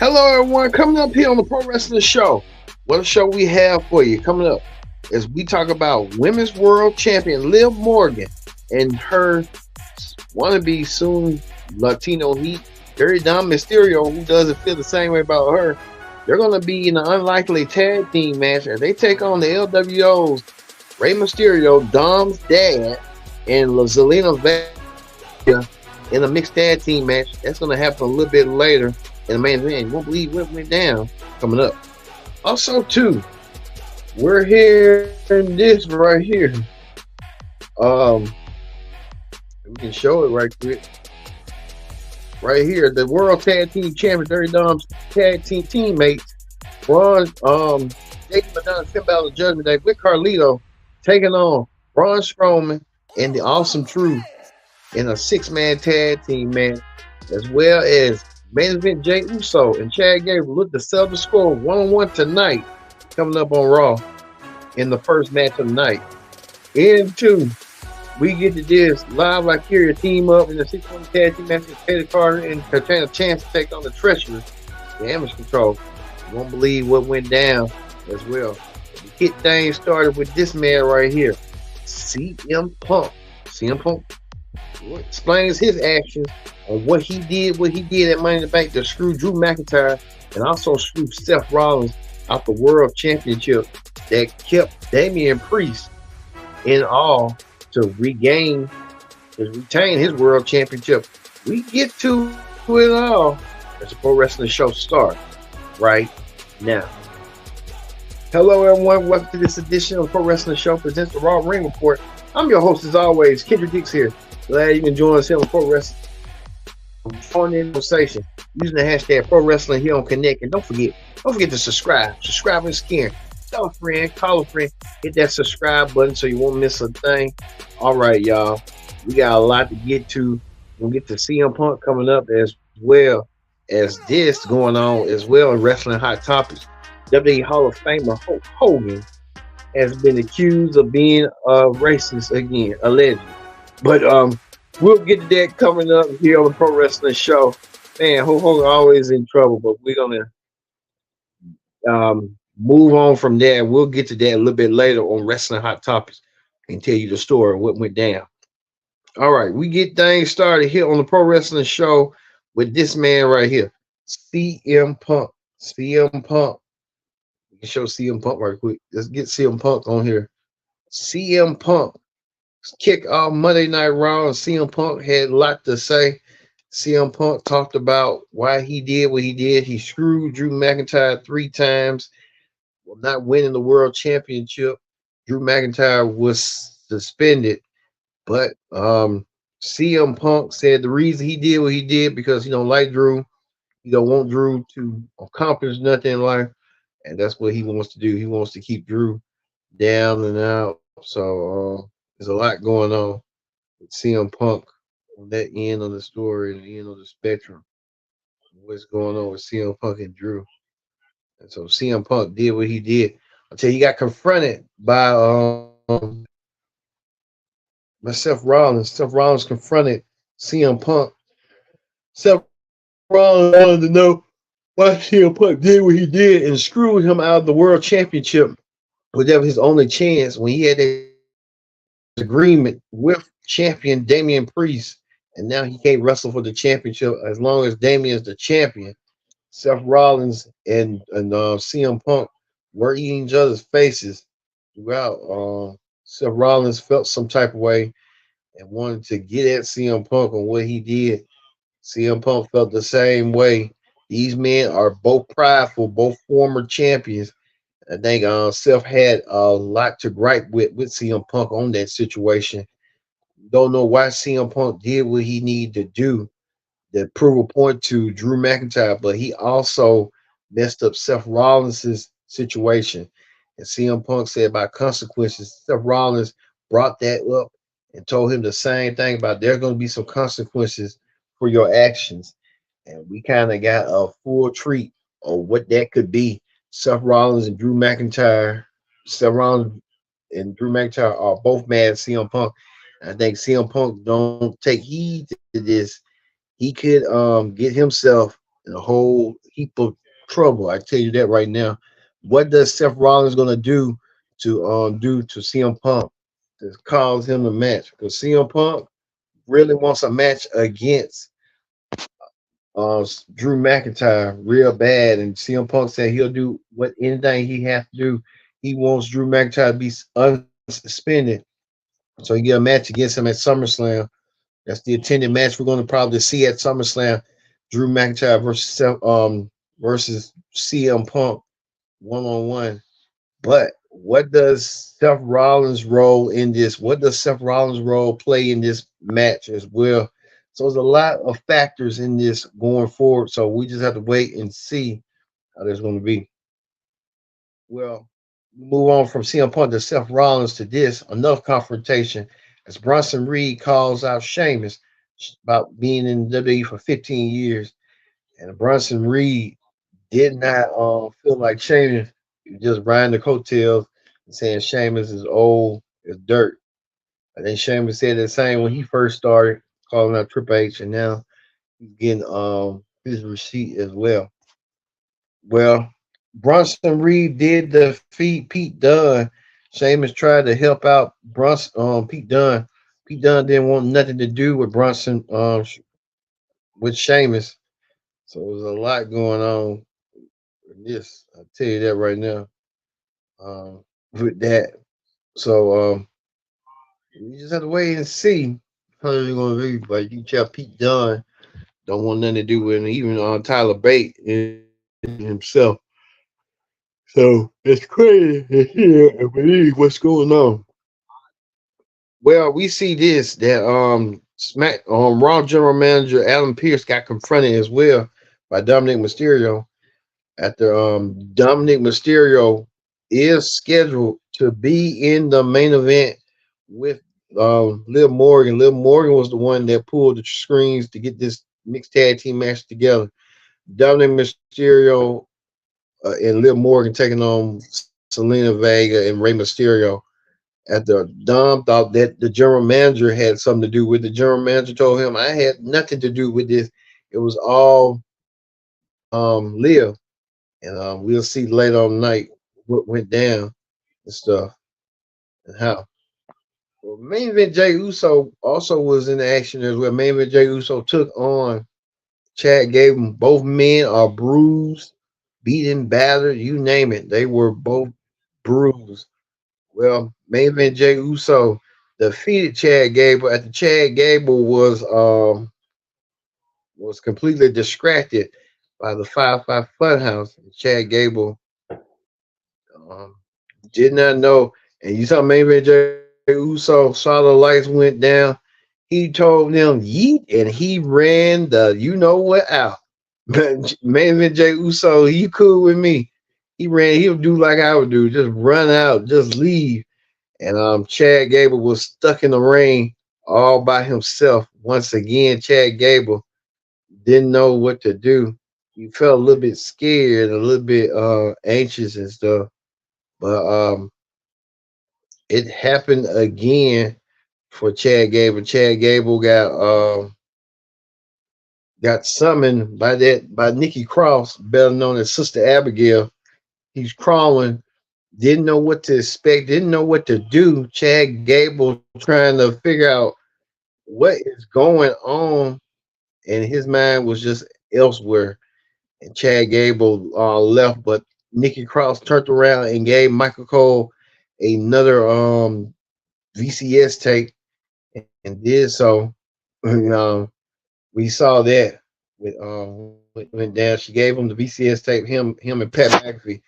Hello, everyone. Coming up here on the Pro Wrestling Show. What a show we have for you coming up as we talk about Women's World Champion Liv Morgan and her wannabe soon Latino Heat, Domink Mysterio, who doesn't feel the same way about her. They're going to be in an unlikely tag team match as they take on the LWO's Rey Mysterio, Dom's dad, and Zelina Vega in a mixed tag team match. That's going to happen a little bit later. And the main event, you won't believe what went down coming up. Also, too, we're here in this right here. We can show it right quick. Right here, the World Tag Team Champion, Dirty Dom's tag team teammates, Braun, Jake Madonna, Finn Balor, Judgment Day with Carlito, taking on Braun Strowman and the Awesome Truth in a six-man tag team match, as well as main event Jey Uso and Chad Gable look to settle the score 1-1 tonight, coming up on Raw in the first match of the night. And two, we get to this live Lycaria team up in the 6-1 tag team match with Katie Carter and Katana Chance to take on the Treacherous, Damage Control. You won't believe what went down as well. We get things started with this man right here, CM Punk. CM Punk explains his actions on what he did at Money in the Bank to screw Drew McIntyre and also screw Seth Rollins out the World Championship that kept Damian Priest in all to retain his World Championship. We get to it all as the Pro Wrestling Show starts right now. Hello, everyone. Welcome to this edition of the Pro Wrestling Show presents the Raw Ring Report. I'm your host, as always, Kendrick Dix here. Glad you can join us here on Pro Wrestling. Join the conversation using the hashtag Pro Wrestling here on Connect. And don't forget to subscribe. Subscribe and scan. Tell a friend, call a friend, hit that subscribe button so you won't miss a thing. All right, y'all. We got a lot to get to. We'll get to CM Punk coming up as well as this going on as well in Wrestling Hot Topics. WWE Hall of Famer Hulk Hogan has been accused of being racist again, allegedly. But we'll get to that coming up here on the Pro Wrestling Show. Man, Hulk Hogan always in trouble, but we're gonna move on from there. We'll get to that a little bit later on Wrestling Hot Topics and tell you the story of what went down. All right, we get things started here on the Pro Wrestling Show with this man right here, CM Punk. CM Punk. We can show CM Punk right quick. Let's get CM Punk on here. CM Punk kick off Monday Night Raw. CM Punk had a lot to say. CM Punk talked about why he did what he did. He screwed Drew McIntyre 3 times, not winning the World Championship. Drew McIntyre was suspended, but CM Punk said the reason he did what he did because he don't like Drew. He don't want Drew to accomplish nothing in life, and that's what he wants to do. He wants to keep Drew down and out. So there's a lot going on with CM Punk on that end of the story and the end of the spectrum. What's going on with CM Punk and Drew? And so CM Punk did what he did until he got confronted by Seth Rollins. Seth Rollins confronted CM Punk. Seth Rollins wanted to know why CM Punk did what he did and screwed him out of the World Championship, which was his only chance when he had that agreement with champion Damian Priest, and now he can't wrestle for the championship as long as Damian is the champion. Seth Rollins and CM Punk were eating each other's faces throughout. Seth Rollins felt some type of way and wanted to get at CM Punk on what he did. CM Punk felt the same way. These men are both prideful, both former champions. I think Seth had a lot to gripe with CM Punk on that situation. Don't know why CM Punk did what he needed to do to prove a point to Drew McIntyre, but he also messed up Seth Rollins' situation. And CM Punk said about consequences. Seth Rollins brought that up and told him the same thing about there's going to be some consequences for your actions. And we kind of got a full treat of what that could be. Seth Rollins and Drew McIntyre. Seth Rollins and Drew McIntyre are both mad at CM Punk. I think CM Punk don't take heed to this. He could get himself in a whole heap of trouble. I tell you that right now. What does Seth Rollins gonna do to CM Punk to cause him a match? Because CM Punk really wants a match against Drew McIntyre real bad, and CM Punk said he'll do what anything he has to do. He wants Drew McIntyre to be unsuspended, so he get a match against him at SummerSlam. That's the attended match we're going to probably see at SummerSlam. Drew McIntyre versus CM Punk 1-on-1. But what does Seth Rollins' role in this? What does Seth Rollins' role play in this match as well? So there's a lot of factors in this going forward. So we just have to wait and see how there's going to be. Well, we move on from CM Punk to Seth Rollins to this another confrontation as Bronson Reed calls out Sheamus about being in WWE for 15 years, and Bronson Reed did not feel like Sheamus. He was just riding the coattails and saying Sheamus is old as dirt. I think Sheamus said the same when he first started calling out Triple H, and now he's getting his receipt as well. Well, Bronson Reed did defeat Pete Dunne. Sheamus tried to help out Pete Dunne. Pete Dunne didn't want nothing to do with with Sheamus. So there's a lot going on with this. I'll tell you that right now. With that. So we just have to wait and see how it's gonna be. But you tell Pete Dunne don't want nothing to do with it. Even Tyler Bate himself. So it's crazy to hear and believe what's going on. Well, we see this that Raw General Manager Adam Pearce got confronted as well by Dominic Mysterio after Dominic Mysterio is scheduled to be in the main event with Liv Morgan. Liv Morgan was the one that pulled the screens to get this mixed tag team match together. Dominic Mysterio and Liv Morgan taking on Selena Vega and Rey Mysterio. After Dom thought that the general manager had something to do with it, the general manager told him, I had nothing to do with this. It was all Liv. And we'll see later on night what went down and stuff and how. Well, main event Jay Uso also was in action as well. Main event Jay Uso took on Chad Gable. Both men are bruised, beaten, battered, you name it. They were both bruised. Well, main event Jay Uso defeated Chad Gable after Chad Gable was completely distracted by the 5-5 Funhouse. Chad Gable um, did not know. And you saw main event Jay Uso saw the lights went down. He told them yeet, and he ran the you know what out. But main event Jay Uso, he cool with me. He ran. He'll do like I would do, just run out, just leave. And Chad Gable was stuck in the ring all by himself. Once again, Chad Gable didn't know what to do. He felt a little bit scared, a little bit anxious and stuff. But it happened again for Chad Gable. Chad Gable got summoned by Nikki Cross, better known as Sister Abigail. He's crawling, didn't know what to expect, didn't know what to do. Chad Gable trying to figure out what is going on, and his mind was just elsewhere. And Chad Gable left, but Nikki Cross turned around and gave Michael Cole another VCS tape and did so. We saw that went down. She gave him the VCS tape. Him and Pat McAfee.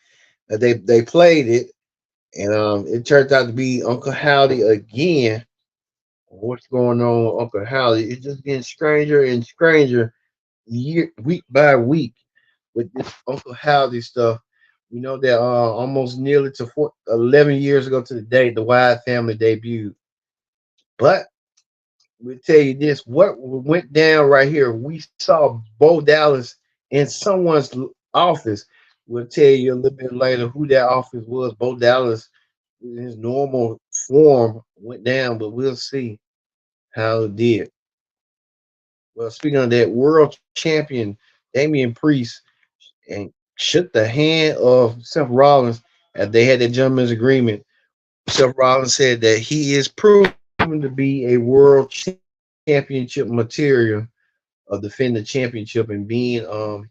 They played it, and it turned out to be Uncle Howdy again. What's going on with Uncle Howdy? It's just getting stranger and stranger week by week with this Uncle Howdy stuff. We know that almost nearly to 11 years ago to the day, the Wyatt family debuted. But we'll tell you this: what went down right here. We saw Bo Dallas in someone's office. We'll tell you a little bit later who that office was. Bo Dallas, in his normal form, went down, but we'll see how it did. Well, speaking of that, world champion Damian Priest and shook the hand of Seth Rollins as they had that gentleman's agreement. Seth Rollins said that he is proven to be a world championship material of defending the championship and being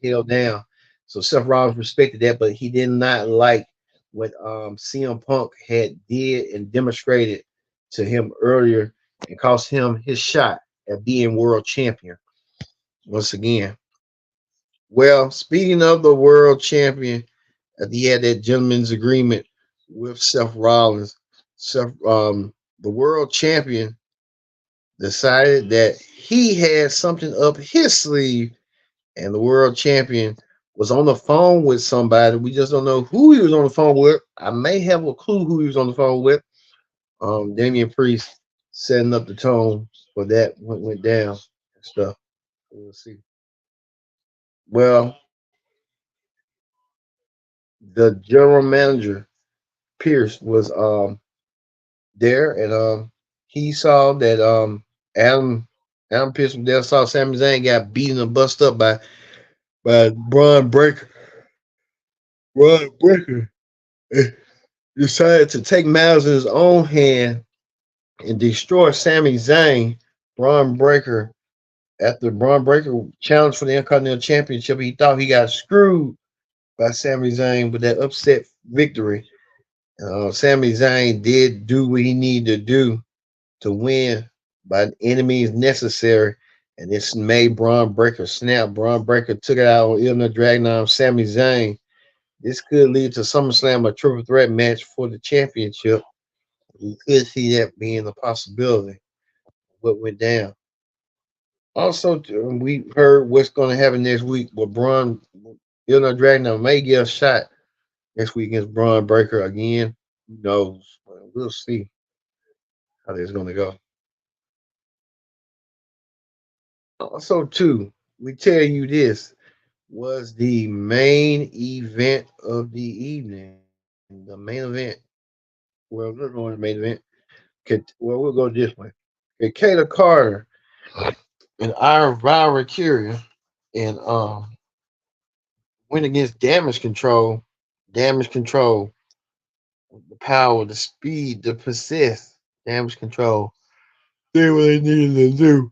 held down. So Seth Rollins respected that, but he did not like what CM Punk had did and demonstrated to him earlier and cost him his shot at being world champion once again. Well, speaking of the world champion, he had that gentleman's agreement with Seth Rollins. The world champion decided that he had something up his sleeve, and the world champion was on the phone with somebody. We just don't know who he was on the phone with. I may have a clue who he was on the phone with. Damian Priest setting up the tone for that went down and stuff. We'll see. Well, the general manager Pierce was there, and he saw that Adam Adam Pierce from there saw Sami Zayn got beaten and bust up by Braun Breaker. Braun Breaker decided to take matters in his own hand and destroy Sami Zayn. Braun Breaker, after Braun Breaker challenged for the Intercontinental Championship, he thought he got screwed by Sami Zayn with that upset victory. Sami Zayn did do what he needed to do to win by any means necessary, and this made Braun Breaker snap. Braun Breaker took it out on Ilya Dragunov, Sami Zayn. This could lead to SummerSlam, a triple threat match for the championship. You could see that being a possibility. What went down. Also, we heard what's going to happen next week with Braun. Ilya Dragunov may get a shot next week against Braun Breaker again. Who knows? We'll see how this is going to go. Also, too, we tell you this was the main event of the evening. The main event. Well, we're going to the main event. Well, we'll go this way. Kayla Carter and Iron Valkyria and went against Damage Control. Damage Control, the power, the speed, the persist. Damage Control did what they needed to do.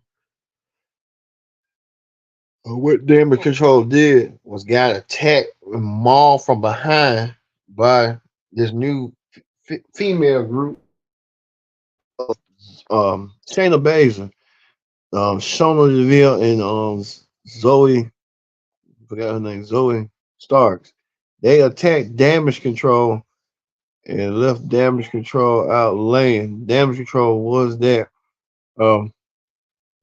What Damage Control did was got attacked and mauled from behind by this new female group of Shayna Baszler, Shona Deville, and Zoe, forgot her name, Zoe Starks. They attacked Damage Control and left Damage Control out laying. Damage Control was there. Um,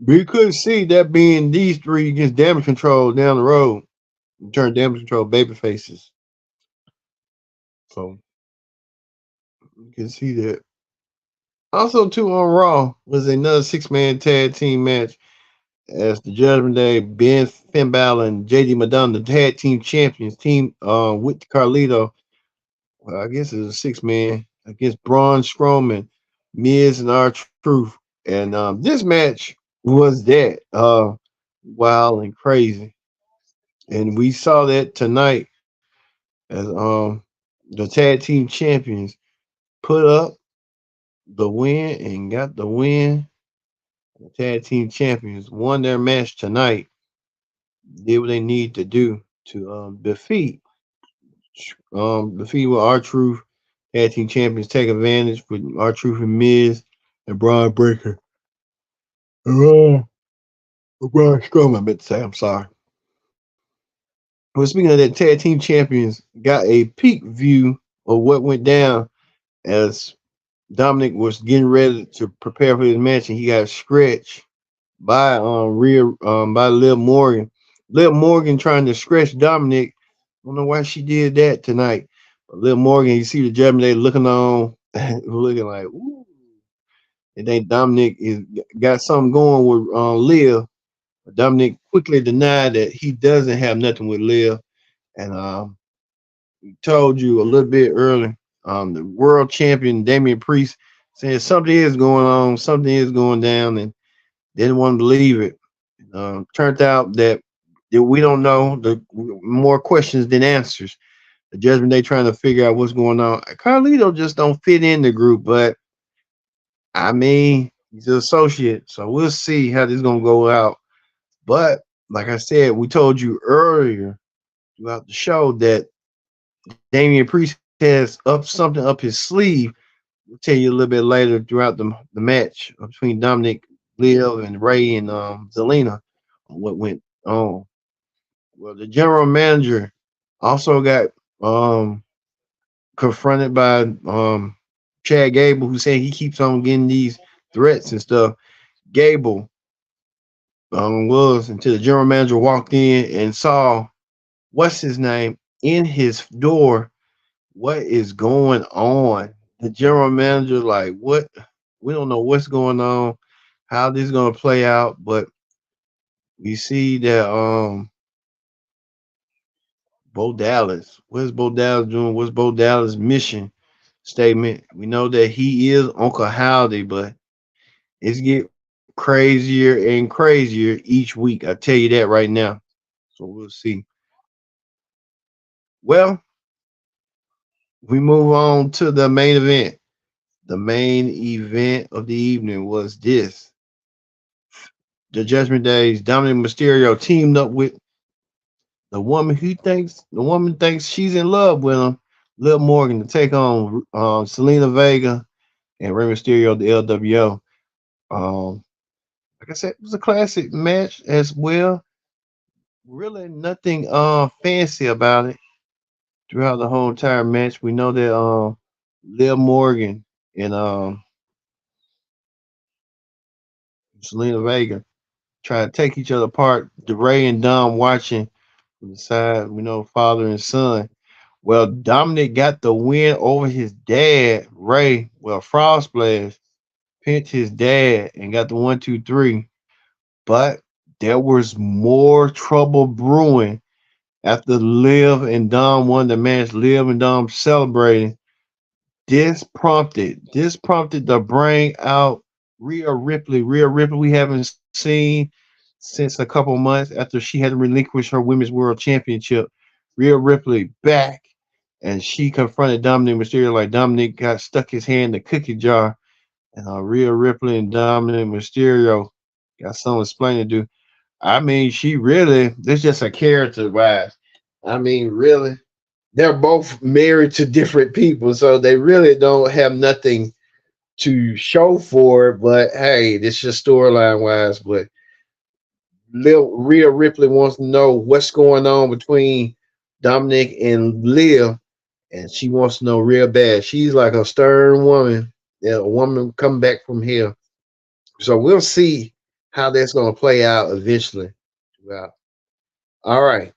we could see that being these three against Damage Control down the road. Turn Damage Control baby faces. So you can see that. Also, too, on Raw was another six-man tag team match as the Judgment Day, Ben Finn Balor and JD Madonna, the tag team champions, team with Carlito. Well, I guess it's a six-man against Braun Strowman, Miz, and R-Truth. And this match was that wild and crazy. And we saw that tonight as the tag team champions put up the win and got the win. The tag team champions won their match tonight. Did what they need to do to defeat with R-Truth. Tag team champions take advantage with R-Truth and Miz and Braun Breaker. Braun Strowman, I meant to say, I'm sorry. Well, speaking of that, tag team champions got a peek view of what went down as Dominic was getting ready to prepare for his match, and he got scratched by by Liv Morgan. Liv Morgan trying to scratch Dominic. I don't know why she did that tonight. But Liv Morgan, you see the Judgment Day looking on, looking like, ooh. And think Dominic is got something going with Liv. But Dominic quickly denied that he doesn't have nothing with Liv. And we told you a little bit earlier, the world champion Damian Priest said something is going on, something is going down, and didn't want to believe it. Turned out that that we don't know. The more questions than answers. The Judgment Day trying to figure out what's going on. Carlito just don't fit in the group, but I mean, he's an associate, so we'll see how this is gonna go out. But like I said, we told you earlier throughout the show that Damian Priest has up something up his sleeve. We'll tell you a little bit later throughout the match between Dominic, Liv, and Ray and Zelina on what went on. Well, the general manager also got um confronted by Chad Gable, who said he keeps on getting these threats and stuff. Gable was until the general manager walked in and saw what's his name in his door. What is going on? The general manager, like, what? We don't know what's going on, how this is gonna play out, but we see that Bo Dallas. What's Bo Dallas doing? What's Bo Dallas' mission statement? We know that he is Uncle Howdy, but it's get crazier and crazier each week. I tell you that right now. So we'll see. Well, we move on to the main event. The main event of the evening was this. The Judgment Days, Dominic Mysterio teamed up with the woman thinks she's in love with him, Liv Morgan, to take on Selena Vega and Rey Mysterio, the LWO. Um, like I said, it was a classic match as well. Really nothing fancy about it throughout the whole entire match. We know that Liv Morgan and Selena Vega try to take each other apart. DeRay and Dom watching from the side. We know father and son. Well, Dominic got the win over his dad, Ray. Well, Frog Splash pinched his dad and got the 1, 2, 3. But there was more trouble brewing after Liv and Dom won the match. Liv and Dom celebrating. This prompted to bring out Rhea Ripley. Rhea Ripley we haven't seen since a couple months after she had relinquished her Women's World Championship. Rhea Ripley back, and she confronted Dominic Mysterio like Dominic got stuck his hand in the cookie jar, and Rhea Ripley and Dominic Mysterio got some explaining to do. I mean, she really this just a character wise. I mean, really, they're both married to different people, so they really don't have nothing to show for it. But hey, this is just storyline wise. But Rhea Ripley wants to know what's going on between Dominic and Liv, and she wants to know real bad. She's like a stern woman, yeah, a woman come back from here. So we'll see how that's going to play out eventually. Well, all right,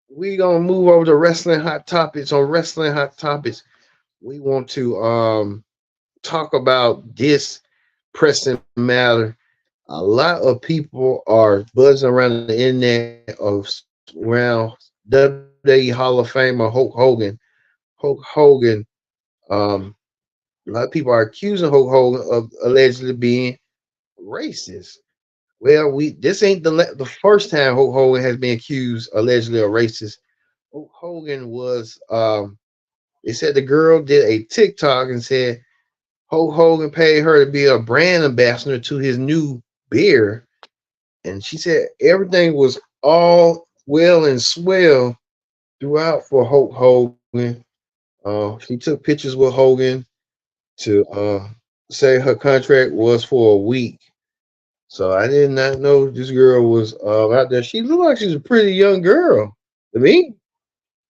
we're gonna move over to wrestling hot topics. On wrestling hot topics, we want to talk about this pressing matter. A lot of people are buzzing around the internet of around WWE Hall of Famer Hulk Hogan. Hulk Hogan. Um, a lot of people are accusing Hulk Hogan of allegedly being racist. Well, we this ain't the first time Hulk Hogan has been accused allegedly of racist. Hulk Hogan was they said the girl did a TikTok and said Hulk Hogan paid her to be a brand ambassador to his new beer, and she said everything was all well and swell throughout for Hulk Hogan. She took pictures with Hogan to say her contract was for a week. So I did not know this girl was out there. She looked like she's a pretty young girl to me.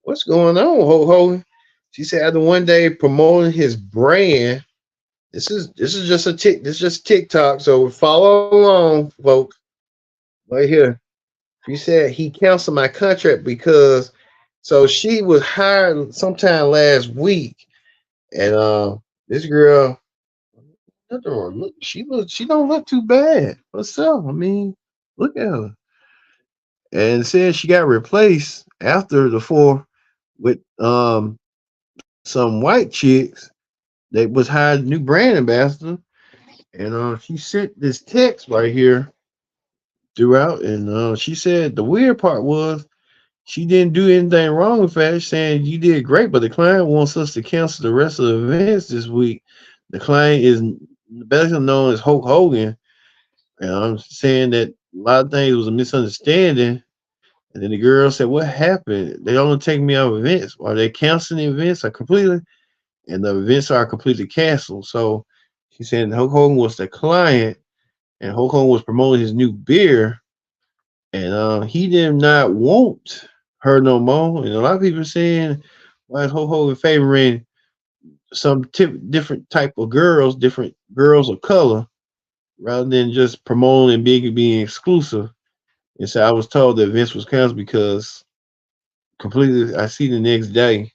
What's going on, Hulk Hogan? She said after one day promoting his brand. This is just a tick. This is just TikTok. So follow along, folks. Right here. She said he canceled my contract because so she was hired sometime last week, and this girl, nothing wrong. Look, she don't look too bad herself. I mean, look at her. And said she got replaced after the fourth with some white chicks that was hired new brand ambassador. And she sent this text right here throughout, and she said the weird part was she didn't do anything wrong. In fact, saying you did great, but the client wants us to cancel the rest of the events this week. The client is better known as Hulk Hogan, and I'm saying that a lot of things was a misunderstanding. And then the girl said, "What happened? They only take me out of events. Are they canceling the events or completely?" And the events are completely canceled. So she said Hulk Hogan was the client, and Hulk Hogan was promoting his new beer, and he did not want her no more. And a lot of people saying, "Why is Hulk Hogan favoring different type of girls, different girls of color, rather than just promoting and being exclusive?" And so I was told the events was canceled because completely. I see the next day.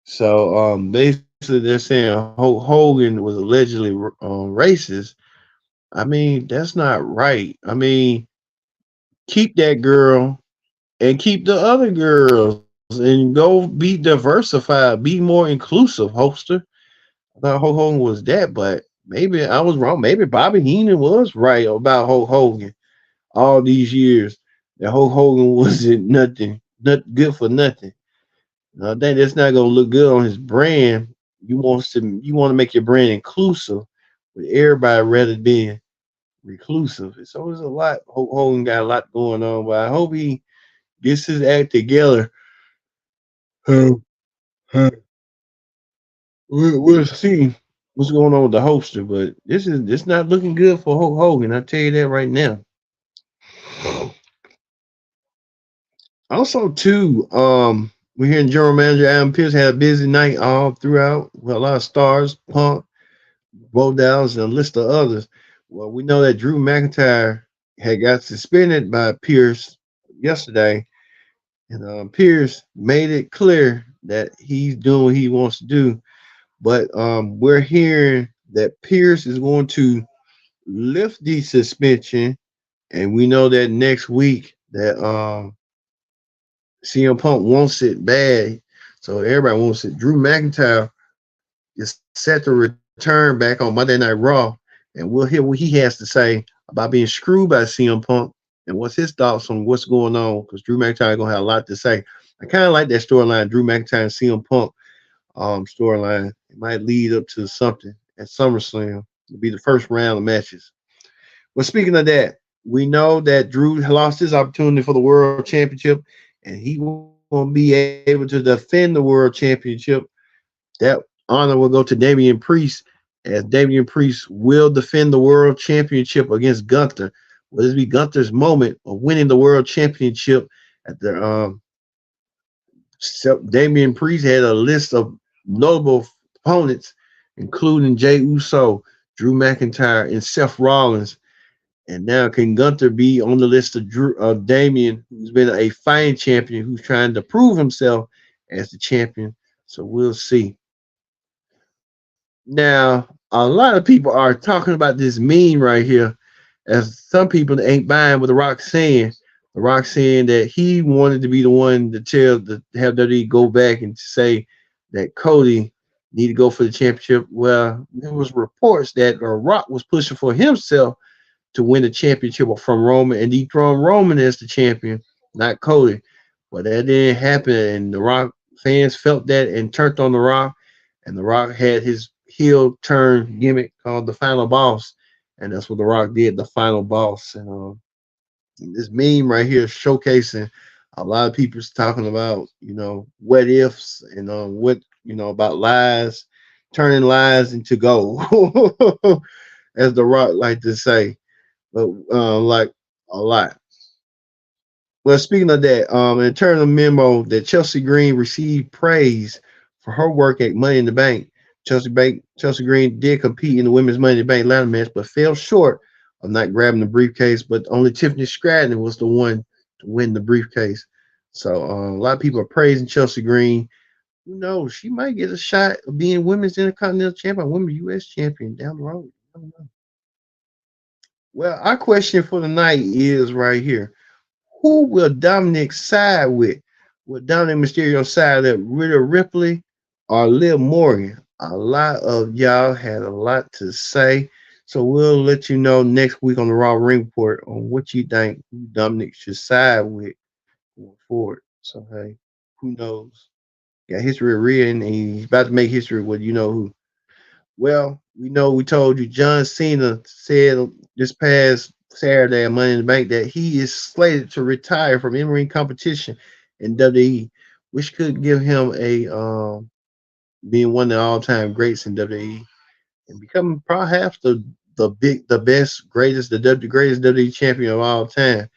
So basically, they're saying Hulk Hogan was allegedly racist. I mean, that's not right. I mean, keep that girl and keep the other girls and go be diversified, be more inclusive, Holster. I thought Hulk Hogan was that, but maybe I was wrong. Maybe Bobby Heenan was right about Hulk Hogan all these years. That Hulk Hogan wasn't nothing, not good for nothing. And I think that's not gonna look good on his brand. You want to make your brand inclusive with everybody rather than being reclusive. So there's a lot. Hulk Hogan got a lot going on, but I hope he gets his act together. Um, uh, we'll see what's going on with the holster, but this not looking good for Hulk Hogan. I tell you that right now. Also, too, we're hearing General Manager Adam Pierce had a busy night all throughout with a lot of stars, Punk, Bo Dallas, and a list of others. Well, we know that Drew McIntyre had got suspended by Pierce yesterday, and Pierce made it clear that he's doing what he wants to do. But we're hearing that Pierce is going to lift the suspension, and we know that next week that CM Punk wants it bad, so everybody wants it. Drew McIntyre is set to return back on Monday Night Raw, and we'll hear what he has to say about being screwed by CM Punk and what's his thoughts on what's going on. Because Drew McIntyre gonna have a lot to say. I kind of like that storyline, Drew McIntyre and CM Punk storyline. It might lead up to something at SummerSlam. It'll be the first round of matches. But speaking of that, we know that Drew lost his opportunity for the World Championship, and he won't be able to defend the World Championship. That honor will go to Damian Priest, as Damian Priest will defend the World Championship against Gunther. Will this be Gunther's moment of winning the World Championship at the Damian Priest had a list of notable opponents, including Jey Uso, Drew McIntyre, and Seth Rollins. And now can Gunther be on the list of Damian, who's been a fighting champion, who's trying to prove himself as the champion? So we'll see. Now, a lot of people are talking about this meme right here, as some people ain't buying what The Rock saying. The Rock saying that he wanted to be the one to have WWE go back and say that Cody need to go for the championship. Well, there was reports that The Rock was pushing for himself to win the championship from Roman and dethrone Roman as the champion, not Cody. But that didn't happen, and The Rock fans felt that and turned on The Rock, and The Rock had his heel turn gimmick called the Final Boss, and that's what The Rock did, the Final Boss. And this meme right here showcasing a lot of people's talking about, what ifs and what about lies, turning lies into gold, as The Rock like to say, but like a lot. Well, speaking of that, in terms of memo that Chelsea Green received praise for her work at Money in the Bank. Chelsea Green did compete in the women's Money in the Bank ladder match, but fell short of not grabbing the briefcase. But only Tiffany Stratton was the one to win the briefcase. So a lot of people are praising Chelsea Green. Who knows? She might get a shot of being women's Intercontinental Champion, women's U.S. Champion down the road. I don't know. Well, our question for the night is right here. Who will Dominic side with? Will Dominic Mysterio side with Rhea Ripley or Liv Morgan? A lot of y'all had a lot to say. So we'll let you know next week on the Raw Ring Report on what you think who Dominic should side with going forward. So hey, who knows? Got history of Rhea, and he's about to make history with you know who. Well, we know we told you John Cena said this past Saturday at Money in the Bank that he is slated to retire from in-ring competition in WWE, which could give him a being one of the all-time greats in WWE and becoming perhaps the best, greatest, the greatest WWE champion of all time.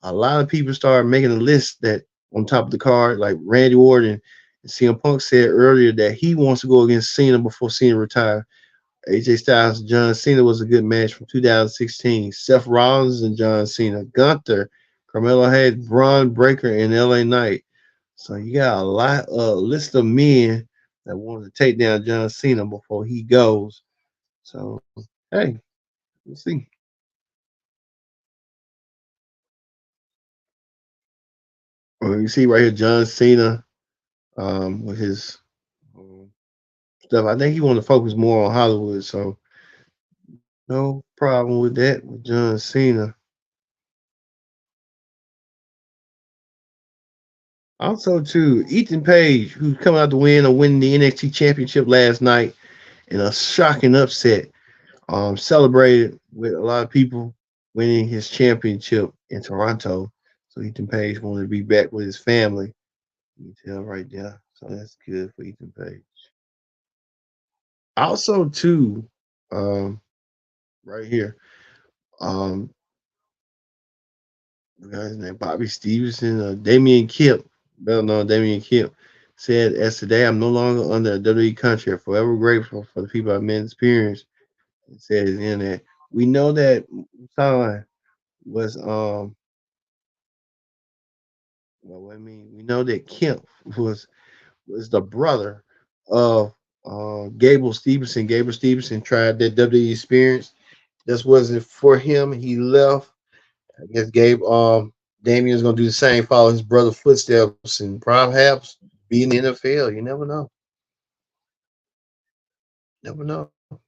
A lot of people started making a list that on top of the card, like Randy Orton and CM Punk said earlier that he wants to go against Cena before Cena retires. AJ Styles and John Cena was a good match from 2016. Seth Rollins and John Cena, Gunther, Carmelo Hayes, Braun Breaker, and LA Knight. So you got a list of men that want to take down John Cena before he goes. So hey, we'll see. Well, you see right here, John Cena with his um, stuff. I think he want to focus more on Hollywood, so no problem with that with John Cena. Also, too, Ethan Page, who's coming out to win or winning the NXT Championship last night in a shocking upset, celebrated with a lot of people winning his championship in Toronto. So Ethan Page wanted to be back with his family. You can tell right there. So that's good for Ethan Page. Also, too, um, right here, um, the guy's name Bobby Stevenson, Damian Kip, better known Damian Kip, said, "As today, I'm no longer under a WWE contract. Forever grateful for the people I've met and experienced." It said in that we know that Mutai was well, what I mean, we know that Kemp was the brother of Gable Stevenson. Gable Stevenson tried that WWE experience. This wasn't for him. He left. I guess Gabe Damien's gonna do the same, follow his brother's footsteps, and perhaps be in the NFL. You never know. Never know. But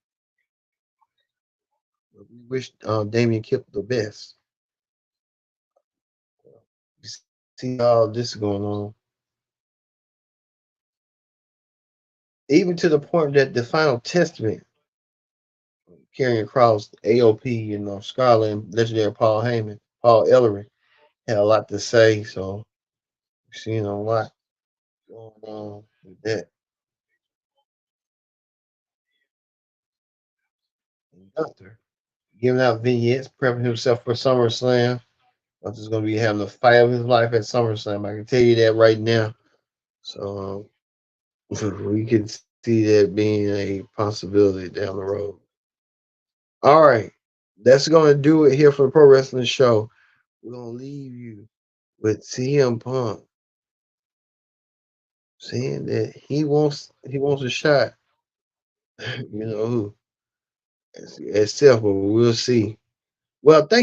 we wish Damien kept the best. You see all this going on, even to the point that the Final Testament carrying across AOP, Scarlett and legendary Paul Heyman, Paul Ellery had a lot to say. So we're seeing a lot going on with that. And Gunther giving out vignettes, prepping himself for SummerSlam. Gunther's going to be having the fight of his life at SummerSlam. I can tell you that right now. So we can see that being a possibility down the road. All right. That's going to do it here for the Pro Wrestling Show. We're going to leave you with CM Punk saying that he wants a shot. Who? As self, but we'll see. Well, thank